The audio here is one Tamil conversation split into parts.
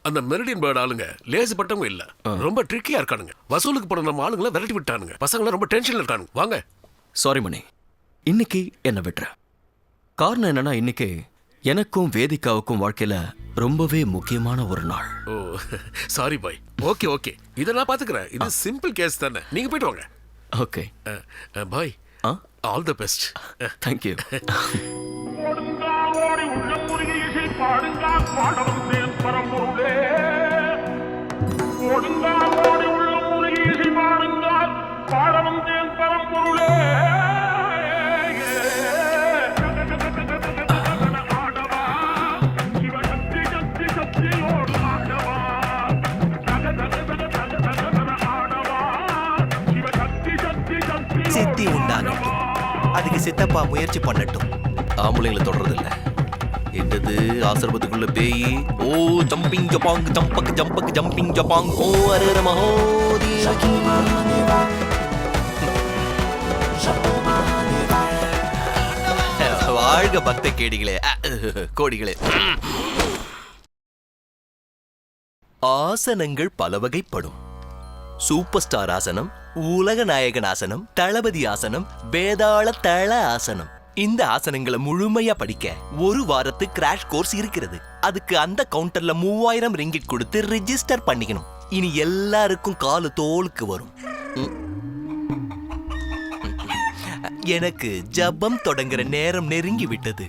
அந்த மெரிடியன் பேர்டு ஆளுங்க லேசுப்பட்டவங்க இல்ல, ரொம்ப ட்ரிக்கியா இருக்கானுங்க. வசூலுக்கு போன நம்ம ஆளுங்களை விரட்டி விட்டானுங்க. பசங்க ரொம்ப டென்ஷன்ல இருக்கானுங்க. வாங்க. சாரி மணி, இன்னைக்கு என்ன விட்டுற. காரணம் என்னன்னா, இன்னைக்கு எனக்கும் வேதிகாவுக்கும் வாழ்க்கையில ரொம்பவே முக்கியமான ஒரு நாள். ஓ சாரி பாய். ஓகே ஓகே, இதை நான் பாத்துக்கிறேன். இது சிம்பிள் கேஸ் தானே. நீங்க போயிட்டு வாங்க. Okay bye. All the best. Thank you. சித்தி உண்டாகட்டும், அதுக்கு சித்தப்பா முயற்சி பண்ணட்டும். ஆம்பளைங்களை தொடர்றது இல்ல. என்னது ஆசிரமத்துக்குள்ள பேய்? ஓ ஜம்பிங் ஜபாங் ஜம்பக் ஜம்பக் ஜம்பிங் ஜபாங் ஓ அரர மஹோதி. வாழ்க பக்த கேடிகளே, கோடிகளே. ஆசனங்கள் பல வகைப்படும். சூப்பர் ஸ்டார் ஆசனம், உலக நாயகன் ஆசனம், தளபதி ஆசனம், வேதாள தள ஆசனம். இந்த ஆசனங்களை முழுமையா படிக்க ஒரு வாரத்து கிராஷ் கோர்ஸ் இருக்கிறது. அதுக்கு அந்த கவுண்டர்ல 3000 ரிங்கிட் கொடுத்து ரிஜிஸ்டர் பண்ணிக்கணும். இனி எல்லாருக்கும் காலு தோலுக்கு வரும். எனக்கு ஜபம் தொடங்குற நேரம் நெருங்கி விட்டது.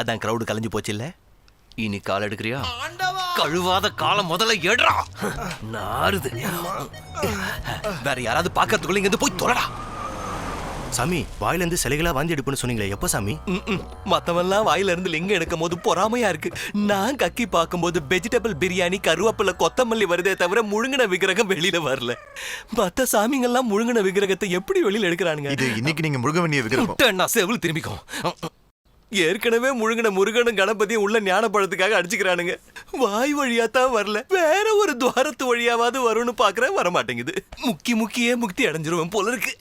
அதான் கிரௌடு கலைஞ்சு போச்சு இல்ல. இனி கால் எடுக்கிறியா? கழுவாத காலம் முதல்ல எடுறா. நாருது. வேற யாராவது பாக்கிறதுக்குள்ள இங்க போய் தொலைடா. சாமி, வாயில இருந்து சிலைகளா வாந்தி எடுப்புன்னு சொன்னீங்களே, எப்ப சாமி? மத்தவெல்லாம் வாயில இருந்து லிங்கம் எடுக்கும் போது பொறாமையா இருக்கு. நான் கக்கி பார்க்கும்போது வெஜிடபிள் பிரியாணி, கருவேப்பிலை, கொத்தமல்லி வருதே தவிர முழுங்கின விக்கிரகம் வெளியில வரல. மத்த சாமிங்கெல்லாம் முழுங்கின விக்கிரகத்தை எப்படி வெளியில எடுக்கிறானுங்க? இது இன்னைக்கு நீங்க முழுங்க வேண்டிய விக்கிரகம். செவில் திரும்பிக்கும். ஏற்கனவே முழுங்கின முருகனும் கணபதியும் உள்ள ஞானப்பழத்துக்காக அடிச்சுக்கிறானுங்க. வாய் வழியா தான் வரல, வேற ஒரு துவாரத்து வழியாவது வரும்னு பாக்குறேன், வரமாட்டேங்குது. முக்கியே முக்தி அடைஞ்சிருவேன் போல இருக்கு.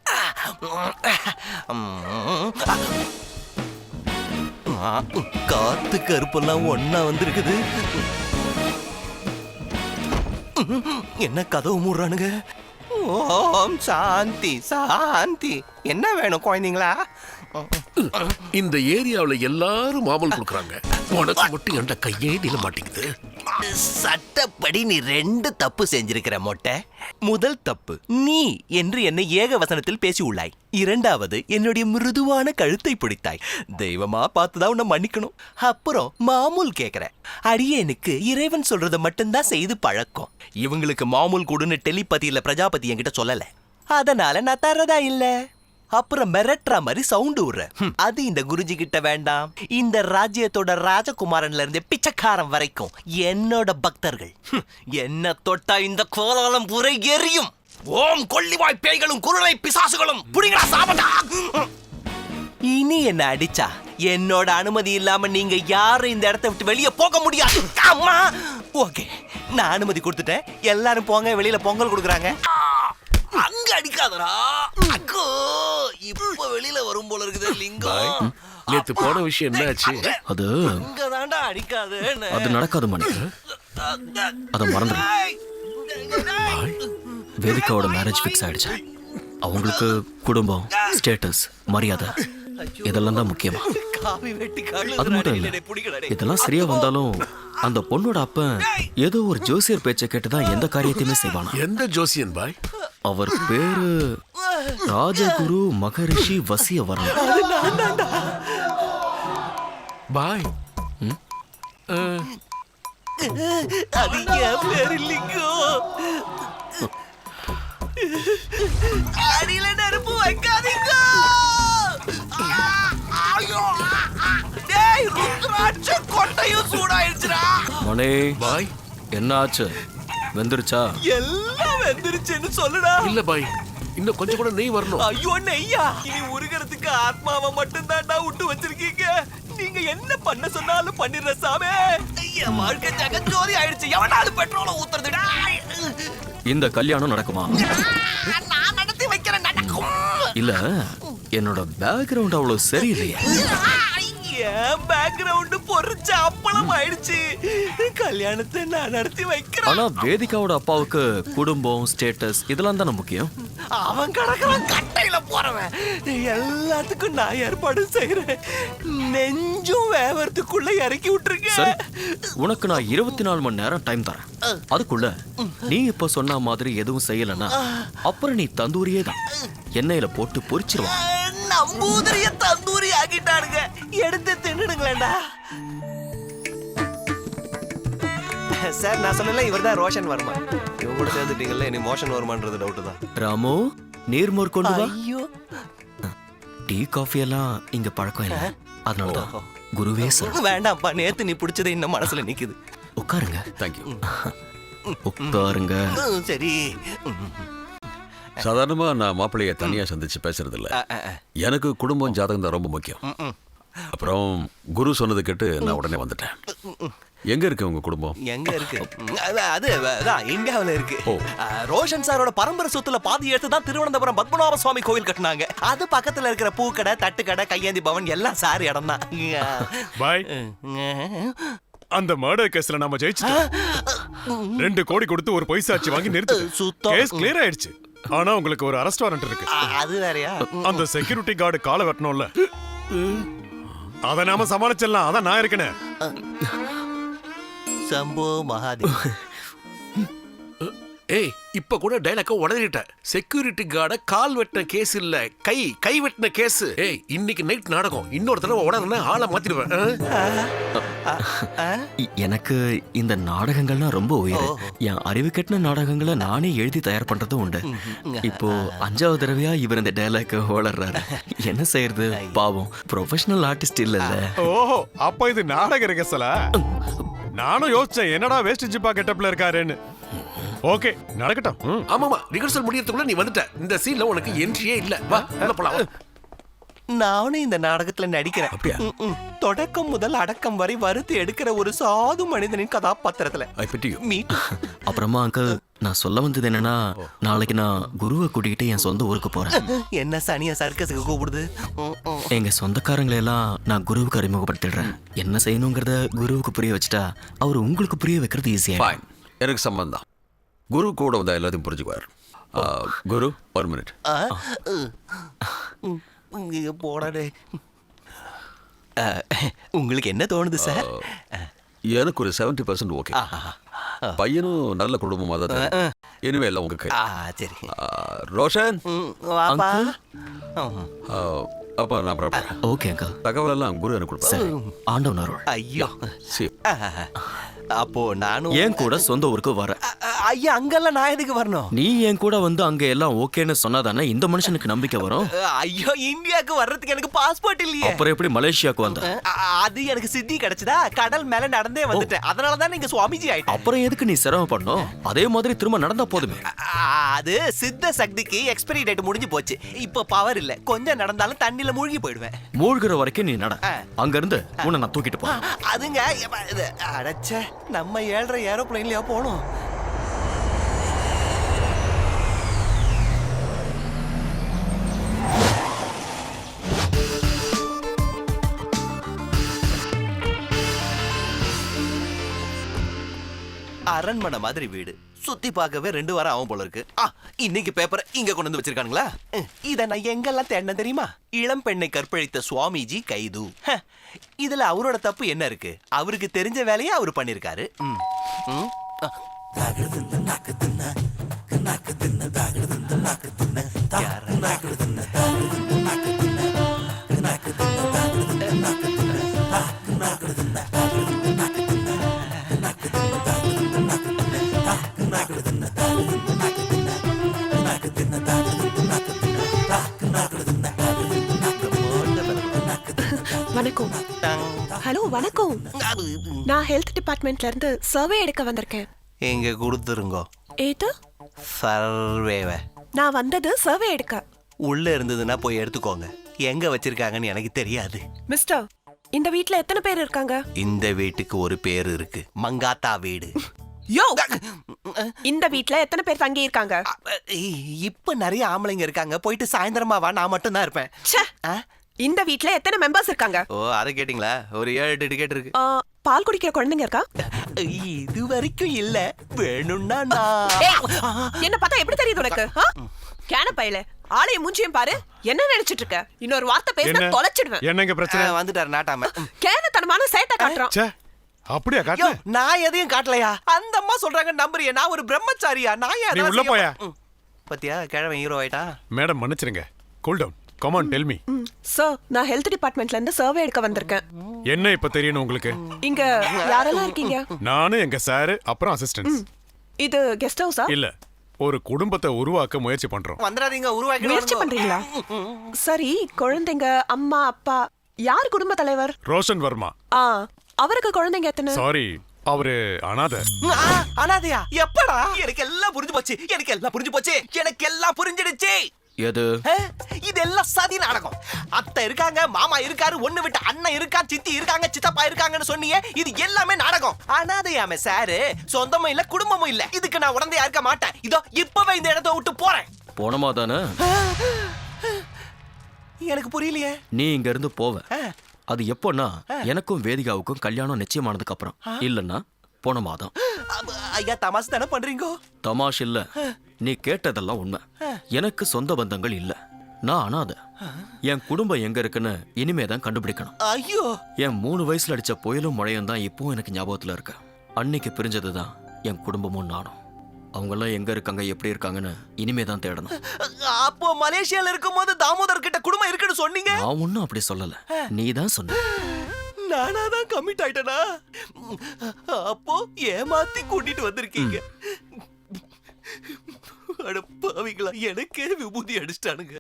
காத்து கருப்பெல்லாம் ஒன்னா வந்திருக்குது. என்ன கதவு மூடுறானுங்க? ஓம் சாந்தி சாந்தி. என்ன வேணும் குழந்தைங்களா? இந்த ஏரியாவுல எல்லாரும் மாமூல் கொடுக்குறாங்க, உனக்கு மட்டும் என்ற கையே நில மாட்டேங்குது. சட்டப்படி நீ 2 தப்பு செஞ்சிருக்கிற மொட்டை. முதல் தப்பு, நீ என்று என்னை ஏகவசனத்தில் பேசி உள்ளாய். 2வது, என்னுடைய மிருதுவான கழுத்தை பிடித்தாய். தெய்வமா பார்த்துதான் உன்னை மன்னிக்கணும். அப்புறம் மாமூல் கேக்குற. அடியேனுக்கு இறைவன் சொல்றதை மட்டும்தான் செய்து பழக்கம். இவங்களுக்கு மாமூல் கொடுன்னு டெலிபதியில பிரஜாபதி என்கிட்ட சொல்லல, அதனால நான் தரதா இல்ல. அப்புறம் மிரட்டுற மாதிரி சவுண்ட் விடுற. அது இந்த குருஜி கிட்ட வேண்டாம். இந்த ராஜ்யத்தோட ராஜகுமாரன்ல இருந்து பிச்சைக்காரன் வரைக்கும் என்னோட பக்தர்கள். என்ன தொட்டா இந்த கோலாலம் புரை எரியும். ஓம் கொள்ளிவாய் பேய்களும் குருளை பிசாசுகளும் புடிங்கடா சாபடா. இனி என்ன அடிச்சா என்னோட அனுமதி இல்லாம நீங்க யாரும் இந்த இடத்தை விட்டு வெளியே போக முடியாது. அம்மா ஓகே, நான் அனுமதி கொடுத்துட்டேன். எல்லாரும் போங்க, வெளியில பொங்கல் கொடுக்குறாங்க. அங்க அடிக்காதடா. அக்கோ இப்ப வெளியில வரும் போல இருக்குது லிங்கம். நேத்து போன விஷயம் என்ன ஆச்சு? அது அங்க தாண்டா அடிக்காது. அது நடக்காது மணி, அத மறந்துடு. வேதிகாவோட மேரேஜ் ஃபிக்ஸ் ஆயிடுச்சு. அவங்களுக்கு குடும்பம், ஸ்டேட்டஸ், மரியாதை இதெல்லாம் தான் முக்கியமா. அது மட்டும் இல்ல, இதெல்லாம் சரியா வந்தாலும் அந்த பொண்ணோட அப்ப ஏதோ ஒரு ஜோசியர் பேச்சை கேட்டுதான் எந்த காரியத்தையுமே செய்வானா. எந்த ஜோசியன் பாய்? அவர் பேரு ராஜகுரு மகரிஷி வசியவரம். பாய் அது என் பேரு லிங்கம். அடியில நெருப்பு வைக்காதீங்க. டேய் ருத்ராட்ச கொட்டையும் சூடாயிருச்சுடா. மணி பாய், என்ன ஆச்சு? வெந்துருச்சா? எல்லாம் வெந்துருச்சுன்னு சொல்லுடா. இல்ல பாய், இன்னும் கொஞ்சம் கூட நெய் வரணும். ஐயோ நெய்யா? இனி உருகிறதுக்கு ஆத்மாவை மட்டும் தான்டா விட்டு வச்சிருக்கீங்க. நீங்க என்ன பண்ண சொன்னாலும் பண்ணிடுற சாமி. என் வாழ்க்கை ஜகஜோதி ஆயிடுச்சு. எவனாலும் பெட்ரோலை ஊத்துறதுடா. இந்த கல்யாணம் நடக்குமா? நான் நடத்தி வைக்கிறேன், நடக்கும். இல்ல, என்னோட பேக்ரவுண்ட் அவ்வளவு சரியில்லையே. என் பேக்ரவுண்ட் பொறிச்ச அப்பளம் ஆயிடுச்சு. கல்யாணத்தை நான் நடத்தி வைக்கிறேன். ஆனா வேதிகாவோட அப்பாவுக்கு குடும்பம் ஸ்டேட்டஸ் இதெல்லாம் தானே முக்கியம். அவன் கிடக்குறான் கட்டையில போறவன். எல்லாத்துக்கும் நான் ஏற்பாடு செய்யறேன். நெஞ்சும் வேவறதுக்குள்ள இறக்கி விட்டுருக்க. சரி, உனக்கு நான் 24 மணி நேரம் டைம் தரேன். அதுக்குள்ள நீ இப்ப சொன்ன மாதிரி எதுவும் செய்யலன்னா அப்புறம் நீ தந்தூரியே தான் எண்ணெயில போட்டு பொரிச்சிருவான். நம்பூதிரிய தந்தூரி ஆக்கிட்டானுங்க. எடுத்து தின்னுடுங்களேண்டா. சார், நான் சொல்லல இவர்தான் ரோஷன் வர்மா. இவங்க கூட சேர்ந்துட்டீங்கல்ல, இனி மோஷன் வருமான்றது டவுட் தான். ராமு, நீர்மோர் கொண்டு வா. ஐயோ, டீ காஃபி எல்லாம் இங்க பழக்கம் இல்ல, அதனாலதான் குருவே சார். வேண்டாம்ப்பா, நேத்து நீ பிடிச்சது இன்னும் மனசுல நிக்குது. உட்காருங்க. தேங்க்யூ. உட்காருங்க. சரி. சாதாரணமா நான் மாப்பிள்ளைய தனியா சந்திச்சு பேசுறது இல்ல. எனக்கு குடும்பம் ஜாதகம் தான் ரொம்ப முக்கியம். அப்புறம் குரு சொன்னது கேட்டு நான் உடனே வந்துட்டேன். எங்க இருக்கு உங்க குடும்பம்? எங்க இருக்கு? அதான் இந்தியாவுல இருக்கு. ரோஷன் சாரோட பரம்பரை சொத்துல பாதி எடுத்து தான் திருவனந்தபுரம் பத்மநாப சுவாமி கோவில் கட்டினாங்க. அது பக்கத்துல இருக்கிற பூக்கடை, தட்டுக்கடை, கையேந்தி பவன் எல்லாம் சார் இடம் தான். பாய், அந்த மர்டர் கேஸ்ல நாம ஜெயிச்சிட்டோம். 2 கோடி கொடுத்து ஒரு பொய் சாட்சி வாங்கி நிறுத்து. சுத்தம். கேஸ் கிளியர் ஆயிடுச்சு. ஆனா உங்களுக்கு ஒரு அரெஸ்ட் வாரண்ட் இருக்கு. அது வேறயா? அந்த செக்யூரிட்டி கார்டு காலை வெட்டணும்ல, அத நாம சமாளிச்சிடலாம். அதான் நான் இருக்கேனே. சம்போ மகாதேவ். ஏய், இப்ப கூட டைலாக்க உடறிட்ட. செக்யூரிட்டி கார்ட கால் வெட்டின கேஸ் இல்ல, கை வெட்டின கேஸ். ஏய், இன்னைக்கு நைட் நாடகம். இன்னொரு தடவை உடனே ஆளை மாத்திடுவேன். எனக்கு இந்த நாடகங்கள்லாம் ரொம்ப உயிர். என் அறிவு கெட்டின நாடகங்களை நானே எழுதி தயார் பண்றதும் உண்டு. இப்போ 5வது தடவையா இவர் இந்த டைலாக் வளர்றாரு. என்ன செய்யறது, பாவம் ப்ரொஃபஷனல் ஆர்டிஸ்ட் இல்ல. ஓஹோ, அப்ப இது நாடக ரிகர்சலா? நானும் யோசிச்சேன், என்னடா வேஸ்ட் ஜிப்பா கெட்டப்ல இருக்காருன்னு. ஓகே, நடக்கட்டும். ஆமாமா, ரிஹர்சல் முடியறதுக்குள்ள நீ வந்துட்ட. இந்த சீன்ல உனக்கு என்ட்ரியே இல்ல. வா, உள்ள போலாம். நானும் இந்த நாடகத்துல நடிக்கிறேன். அப்படியா? தொடக்கம் முதல் அடக்கம் வரை வறுத்து எடுக்கிற ஒரு சாது மனிதனின் கதாபாத்திரத்துல. ஐ பிட்டி யூ. மீட். அப்புறமா அங்கிள், நான் சொல்ல வந்தது என்னன்னா, நாளைக்கு நான் குருவை கூட்டிகிட்டு என் சொந்த ஊருக்கு போறேன். என்ன சனியா சர்க்கஸுக்கு கூப்பிடுது? எங்க சொந்தக்காரங்களை எல்லாம் நான் குருவுக்கு அறிமுகப்படுத்திடுறேன். என்ன செய்யணுங்கிறத குருவுக்கு புரிய வச்சுட்டா அவர் உங்களுக்கு புரிய வைக்கிறது ஈஸியா. ஃபைன், எனக்கு சம்பந்தம். குரு கூட வந்தா எல்லாத்தையும் புரிஞ்சுக்குவார். குரு, 1 மினிட். போடே. உங்களுக்கு என்ன தோணுது சார்? எனக்கு ஒரு 70% ஓகே. பையனும் நல்ல குடும்பமா தான். எனவே எல்லாம் உங்க கை. சரி. ரோஷன், வாப்பா. அப்பா நான் புறப்படுறேன். Okay uncle. தகவல் எல்லாம் குரு எனக்கு கொடுப்பாரு. சரி, ஆண்டவன் அருள். ஐயோ. சரி. அப்போ நானும் என் கூட சொந்த ஊருக்கு வர. ஐயா, அங்கெல்லாம் நான் எதுக்கு வரணும்? நீ என் கூட வந்து அங்க எல்லாம் ஓகேன்னு சொன்னாதானே இந்த மனுஷனுக்கு நம்பிக்கை வரும். ஐயோ, இந்தியாவுக்கு வர்றதுக்கு எனக்கு பாஸ்போர்ட் இல்லையே. அப்புறம் எப்படி மலேசியாவுக்கு வந்த? அது எனக்கு சித்தி கிடைச்சதா? கடல் மேல நடந்தே வந்துட்டேன். அதனாலதான் நீங்க சுவாமிஜி ஆயிட்டேன். அப்புறம் எதுக்கு நீ சிரமப்படணும்? அதே மாதிரி திரும்ப நடந்தா போதுமே. அது சித்த சக்திக்கு எக்ஸ்பைரி டேட் முடிஞ்சு போச்சு. இப்ப பவர் இல்ல. கொஞ்சம் நடந்தாலும் தண்ணில மூழ்கி போயிடுவேன். மூழ்கிற வரைக்கும் நீ நட. அங்க இருந்து உன்னை நான் தூக்கிட்டு போ. அதுங்க அடைச்ச நம்ம 7:30 ஏரோப்ளைன்லயா போனோம். அரண்மனை மாதிரி வீடு. சுத்தி பார்க்கவே 2 வாரம் ஆகும் போல இருக்கு. இன்னைக்கு பேப்பர் இங்க கொண்டு வந்து வச்சிருக்கானுங்களா? இத நான் எங்கெல்லாம் தேடின தெரியுமா? இளம் பெண்ணை கற்பழித்த சுவாமிஜி கைது. இதுல அவரோட தப்பு என்ன இருக்கு? அவருக்கு தெரிஞ்ச வேலையை அவர் பண்ணிருக்காரு. வணக்கம். ஹலோ, வணக்கம். நான் ஹெல்த் டிபார்ட்மெண்ட்ல இருந்து சர்வே எடுக்க வந்திருக்கேன். எங்க கொடுத்துருங்க. ஏது சர்வேவை? நான் வந்தது சர்வே எடுக்க. உள்ள இருந்ததுன்னா போய் எடுத்துக்கோங்க. எங்க வச்சிருக்காங்கன்னு எனக்கு தெரியாது. மிஸ்டர், இந்த வீட்ல எத்தனை பேர் இருக்காங்க? இந்த வீட்டுக்கு ஒரு பேர் இருக்கு, மங்காத்தா வீடு. யோ, இந்த வீட்ல எத்தனை பேர் தங்கி இருக்காங்க? இப்ப நிறைய ஆம்பளைங்க இருக்காங்க. போயிட்டு சாயந்தரமா வா, நான் மட்டும் தான் இருப்பேன். ச்சே, இந்த வீட்ல எத்தனை மெம்பர்ஸ் இருக்காங்க? ஓ அதை கேட்டிங்களா? ஒரு 7-8 டிக்கெட் இருக்கு. பால் குடிக்கிற குழந்தைங்க இருக்கா? இது வரைக்கும் இல்ல. வேணும்னா நான் ஏய், என்ன பார்த்தா எப்படி தெரியுது உனக்கு? கேன பையல ஆளைய மூஞ்சியும் பாரு. என்ன நினைச்சிட்டு இருக்க? இன்னொரு வார்த்தை பேசினா என்ன? தொலைச்சிடுவேன். என்னங்க பிரச்சனை? வந்துட்டாரு நாட்டாம. கேனத்தனமான சேட்டை காட்டுறான். ச்சே, அப்படியா யோ, காட்டு? நான் எதையும் காட்டலையா? அந்த அம்மா சொல்றாங்க நம்புறியா? நான் ஒரு பிரம்மச்சாரியா? நான் ஏன் நீ அதெல்லாம் உள்ள செய்ய போயா? ம். பாத்தியா கிழவன் ஹீரோ ஆயிட்டா? மேடம் மன்னிச்சிருங்க. Cool down. Come on tell me. Sir, நான் ஹெல்த் டிபார்ட்மெண்ட்ல இருந்து சர்வே எடுக்க வந்திருக்கேன். என்ன இப்ப தெரியணும் உங்களுக்கு? இங்க யாரெல்லாம் இருக்கீங்க? நானு, எங்க சார், அப்புறம் அசிஸ்டன்ட்ஸ். இது கெஸ்ட் ஹவுஸா? இல்ல, ஒரு குடும்பத்தை உருவாக்க முயற்சி பண்றோம். வந்துடாதீங்க, முயற்சி உருவாக்கி பண்றீங்களா? சரி, குழந்தைங்க, அம்மா, அப்பா, யார் குடும்ப தலைவர்? ரோஷன் வர்மா. அவருக்கு குழந்தைங்க எத்தனை? சாரி, அவரு அனாதை. அனாதையா? எப்படா? எனக்கு எல்லாம் புரிஞ்சு போச்சு. எனக்கு எல்லாம் புரிஞ்சு போச்சு. எனக்கு எல்லாம் புரிஞ்சிடுச்சு. எது? இதெல்லாம் சதி நாடகம். அத்தை இருக்காங்க, மாமா இருக்காரு, ஒண்ணு விட்டு அண்ணன் இருக்கா, சித்தி இருக்காங்க, சித்தப்பா இருக்காங்கன்னு சொன்னீங்க. இது எல்லாமே நாடகம். அனாதையாமே சாரு, சொந்தமும் இல்ல, குடும்பமும் இல்ல. இதுக்கு நான் உடந்தையா இருக்க மாட்டேன். இதோ இப்பவே இந்த இடத்தை விட்டு போறேன். போனமா தானே? எனக்கு புரியலையே. நீ இங்க இருந்து போவ. அது எப்போன்னா எனக்கும் வேதிகாவுக்கும் கல்யாணம் நிச்சயமானதுக்கு அப்புறம். இல்லன்னா போன மாதம். ஐயா தமாஸ் தானே பண்றீங்க? தமாஷ் இல்ல, நீ கேட்டதெல்லாம் உண்மை. எனக்கு சொந்த பந்தங்கள் இல்ல, நான் அனாதை. என் குடும்பம் எங்க இருக்குன்னு இனிமே தான் கண்டுபிடிக்கணும். ஐயோ, என் 3 வயசுல அடிச்ச புயலும் மழையும் தான் இப்பவும் எனக்கு ஞாபகத்துல இருக்கு. அன்னைக்கு பிரிஞ்சதுதான் என் குடும்பமும் நானும். அவங்கெல்லாம் எங்க இருக்காங்க, எப்படி இருக்காங்கன்னு இனிமே தான் தேடணும். அப்போ மலேசியால இருக்கும்போது தாமோதர் கிட்ட குடும்பம் இருக்குன்னு சொன்னீங்க. நான் ஒன்னும் அப்படி சொல்லல, நீ தான் சொன்ன. நானாதான் கமிட் ஆயிட்டனா? அப்போ ஏமாத்தி கூட்டிட்டு வந்திருக்கீங்க. அட பாவிங்களா, எனக்கே விபூதி அடிச்சிட்டானுங்க.